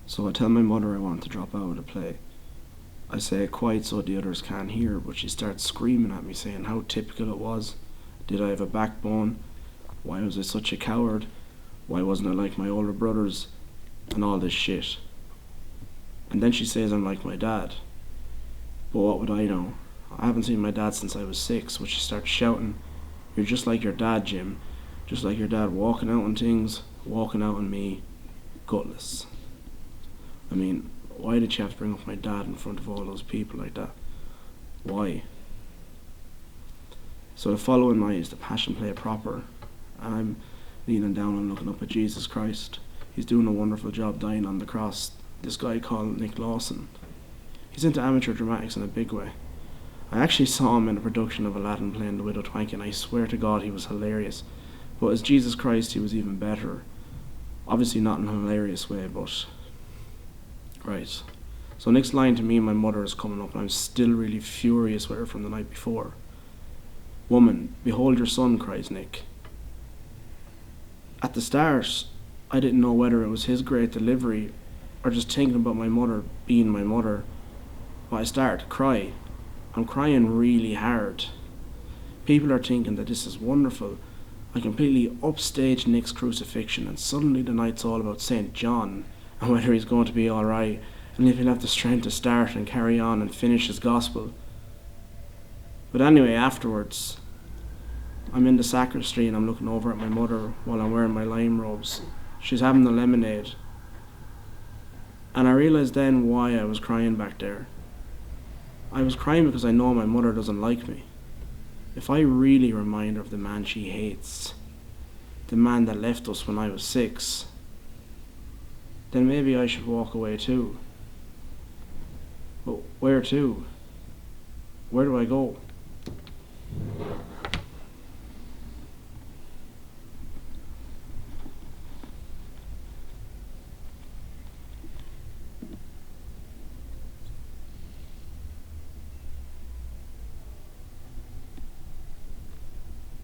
So I tell my mother I want to drop out of the play. I say it quiet so the others can't hear, but she starts screaming at me saying how typical it was. Did I have a backbone? Why was I such a coward? Why wasn't I like my older brothers? And all this shit. And then she says I'm like my dad. But what would I know? I haven't seen my dad since I was 6, but she starts shouting, "You're just like your dad, Jim. Just like your dad, walking out on things, walking out on me, gutless." I mean, why did she have to bring up my dad in front of all those people like that? Why? So the following night is the Passion Play proper, and I'm kneeling down and looking up at Jesus Christ. He's doing a wonderful job dying on the cross. This guy called Nick Lawson. He's into amateur dramatics in a big way. I actually saw him in a production of Aladdin playing the Widow Twanky, and I swear to God he was hilarious. But as Jesus Christ, he was even better. Obviously not in a hilarious way, but... Right. So Nick's line to me and my mother is coming up, and I'm still really furious with her from the night before. "Woman, behold your son," cries Nick. At the start, I didn't know whether it was his great delivery or just thinking about my mother being my mother. But I started to cry. I'm crying really hard. People are thinking that this is wonderful. I completely upstage Nick's crucifixion, and suddenly the night's all about St. John and whether he's going to be alright and if he'll have the strength to start and carry on and finish his gospel. But anyway, afterwards, I'm in the sacristy and I'm looking over at my mother while I'm wearing my lime robes. She's having the lemonade. And I realised then why I was crying back there. I was crying because I know my mother doesn't like me. If I really remind her of the man she hates, the man that left us when I was 6, then maybe I should walk away too. But where to? Where do I go?